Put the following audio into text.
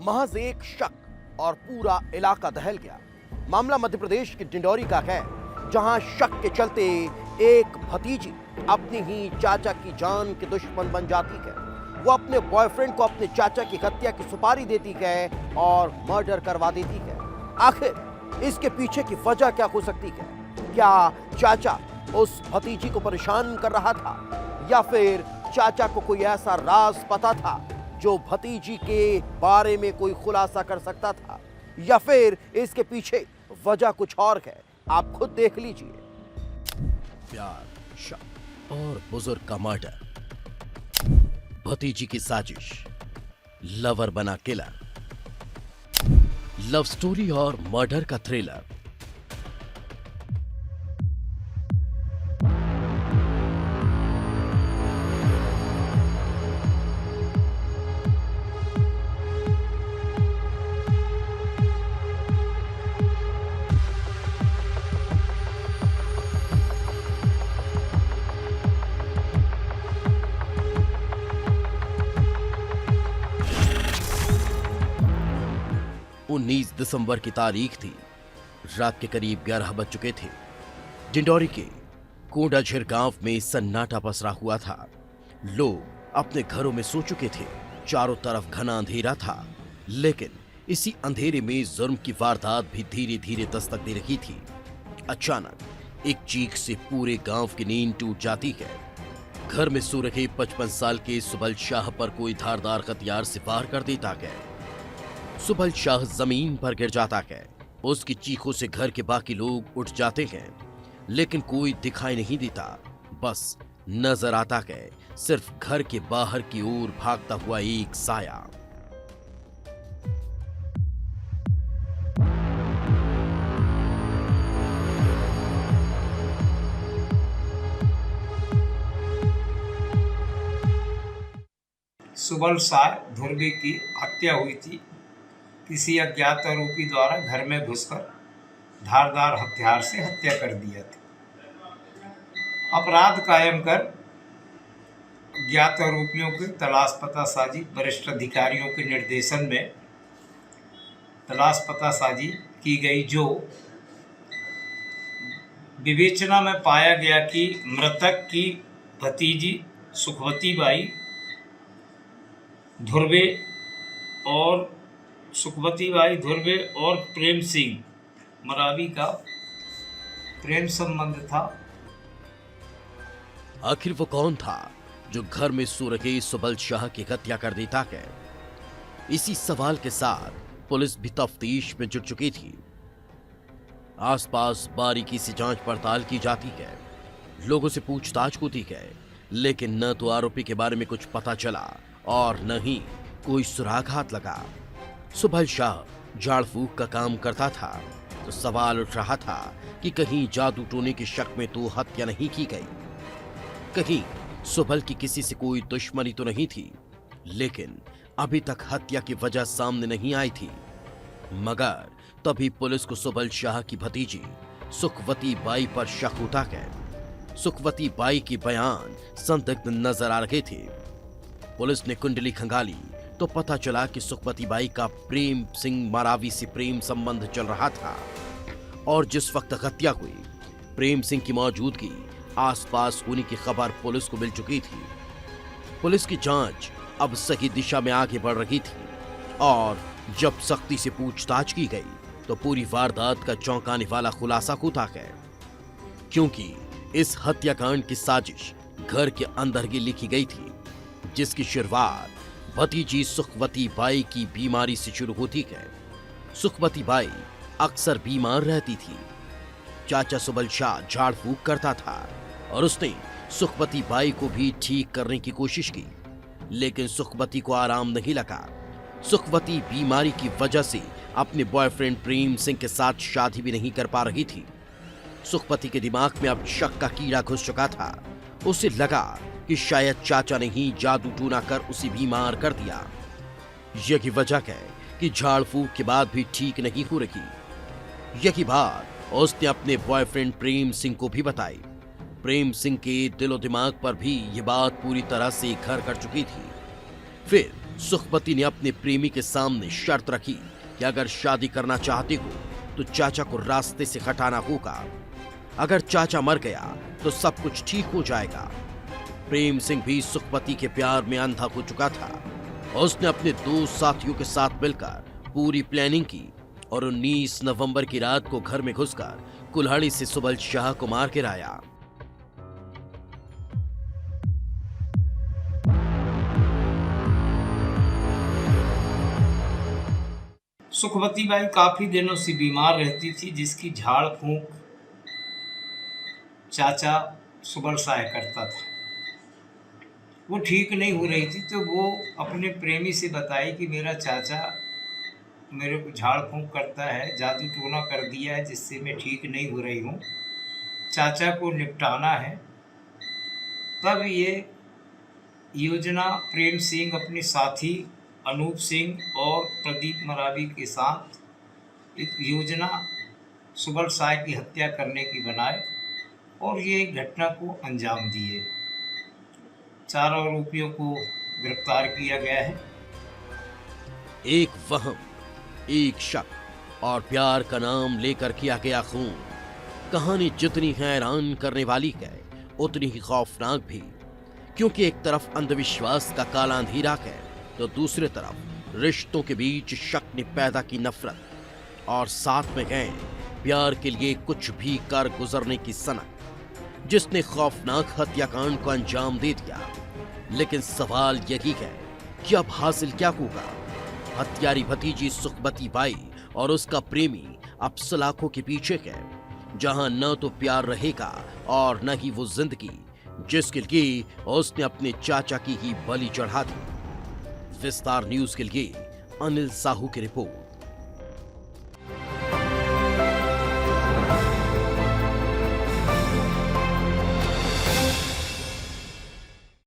महज एक शक और पूरा इलाका दहल गया। मामला मध्य प्रदेश के डिंडौरी का है, जहां शक के चलते एक भतीजी अपनी ही चाचा की जान के दुश्मन बन जाती है। वो अपने बॉयफ्रेंड को अपने चाचा की हत्या की सुपारी देती है और मर्डर करवा देती है। आखिर इसके पीछे की वजह क्या हो सकती है? क्या चाचा उस भतीजी को परेशान कर रहा था, या फिर चाचा को कोई ऐसा राज पता था जो भतीजी के बारे में कोई खुलासा कर सकता था, या फिर इसके पीछे वजह कुछ और है? आप खुद देख लीजिए। प्यार, शक और बुजुर्ग का मर्डर, भतीजी की साजिश, लवर बना किलर, लव स्टोरी और मर्डर का थ्रिलर। दिसंबर की तारीख थी। रात के करीब 11 बज चुके थे। डिंडौरी के कोडाझिर गांव में सन्नाटा पसरा हुआ था। लोग अपने घरों में सो चुके थे। चारों तरफ घना अंधेरा था, लेकिन इसी अंधेरे में जुर्म की वारदात भी धीरे धीरे दस्तक दे रही थी। अचानक एक चीख से पूरे गांव की नींद टूट जाती है। घर में सो रहे 55 साल के सुबल शाह पर कोई धारदार हथियार से वार कर देता है। सुबल शाह जमीन पर गिर जाता है। उसकी चीखों से घर के बाकी लोग उठ जाते हैं, लेकिन कोई दिखाई नहीं देता। बस नजर आता है सिर्फ घर के बाहर की ओर भागता हुआ एक साया। सुबल शाह धुर्वे की हत्या हुई थी। किसी अज्ञात आरोपी द्वारा घर में घुसकर धारदार हथियार से हत्या कर दिया था। अपराध कायम कर अज्ञात आरोपियों की तलाश पतासाजी वरिष्ठ अधिकारियों के निर्देशन में तलाश पतासाजी की गई, जो विवेचना में पाया गया कि मृतक की भतीजी सुखवती बाई धुर्वे और प्रेम सिंह मरावी का प्रेम संबंध था। आखिर वो कौन था जो घर में सो रहे सुबल शाह की हत्या कर देता है? इसी सवाल के साथ पुलिस भी तफ्तीश में जुट चुकी थी। आसपास बारीकी से जांच पड़ताल की जाती है, लोगों से पूछताछ होती है, लेकिन न तो आरोपी के बारे में कुछ पता चला और न ही कोई सुराग हाथ लगा। सुबल शाह झाड़ फूक का काम करता था, तो सवाल उठ रहा था कि कहीं जादू टोने के शक में तो हत्या नहीं की गई, कहीं सुबल की किसी से कोई दुश्मनी तो नहीं थी। लेकिन अभी तक हत्या की वजह सामने नहीं आई थी। मगर तभी पुलिस को सुबल शाह की भतीजी सुखवती बाई पर शक होता है। सुखवती बाई के बयान संदिग्ध नजर आ रहे थे। पुलिस ने कुंडली खंगाली तो पता चला कि सुखवती बाई का प्रेम सिंह मरावी से प्रेम संबंध चल रहा था, और जिस वक्त हत्या हुई, प्रेम सिंह की मौजूदगी आसपास होने की खबर पुलिस को मिल चुकी थी। पुलिस की जांच अब सही दिशा में आगे बढ़ रही थी, और जब सख्ती से पूछताछ की गई तो पूरी वारदात का चौंकाने वाला खुलासा होता है, क्योंकि इस हत्याकांड की साजिश घर के अंदर ही लिखी गई थी, जिसकी शुरुआत भतीजी सुखवती बाई की बीमारी से शुरू होती है। सुखवती बाई अक्सर बीमार रहती थी। चाचा सुबल शाह झाड़ फूक करता था और उसने सुखवती बाई को भी ठीक करने की कोशिश की, लेकिन सुखवती को आराम नहीं लगा। सुखवती बीमारी की वजह से अपने बॉयफ्रेंड प्रेम सिंह के साथ शादी भी नहीं कर पा रही थी। सुखवती के दिमाग में अब शक का कीड़ा घुस चुका था। उसे लगा कि शायद चाचा ने ही जादू टूना कर उसे बीमार कर दिया। यही वजह है कि झाड़ फूक के बाद भी ठीक नहीं हो रही। यही बात उसने अपने बॉयफ्रेंड प्रेम सिंह को भी बताई। प्रेम सिंह के दिलो दिमाग पर भी यह बात पूरी तरह से घर कर चुकी थी। फिर सुखपति ने अपने प्रेमी के सामने शर्त रखी कि अगर शादी करना चाहते हो तो चाचा को रास्ते से हटाना होगा। अगर चाचा मर गया तो सब कुछ ठीक हो जाएगा। प्रेम सिंह भी सुखपति के प्यार में अंधा हो चुका था। उसने अपने 2 साथियों के साथ मिलकर पूरी प्लानिंग की और 19 नवंबर की रात को घर में घुसकर कुल्हाड़ी से सुबल शाह को मार गिराया। सुखवती बाई काफी दिनों से बीमार रहती थी, जिसकी झाड़ फूंक चाचा सुबल शाह करता था। वो ठीक नहीं हो रही थी तो वो अपने प्रेमी से बताई कि मेरा चाचा मेरे को झाड़ फूंक करता है, जादू टोना कर दिया है जिससे मैं ठीक नहीं हो रही हूँ, चाचा को निपटाना है। तब ये योजना प्रेम सिंह अपने साथी अनूप सिंह और प्रदीप मरावी के साथ एक योजना सुबल शाह की हत्या करने की बनाए और ये घटना को अंजाम दिए। 4 आरोपियों को गिरफ्तार किया गया है। एक वहम, एक शक और प्यार का नाम लेकर किया गया खून। कहानी जितनी हैरान करने वाली है उतनी ही खौफनाक भी, क्योंकि एक तरफ अंधविश्वास का काला अंधेरा है तो दूसरी तरफ रिश्तों के बीच शक ने पैदा की नफरत, और साथ में है प्यार के लिए कुछ भी कर गुजरने की सनक, जिसने खौफनाक हत्याकांड को अंजाम दे दिया। लेकिन सवाल यही है कि अब हासिल क्या होगा? हत्यारी भतीजी सुखवती बाई और उसका प्रेमी अब सलाखों के पीछे है, जहां न तो प्यार रहेगा और न ही वो जिंदगी जिसके लिए उसने अपने चाचा की ही बलि चढ़ा दी। विस्तार न्यूज के लिए अनिल साहू की रिपोर्ट।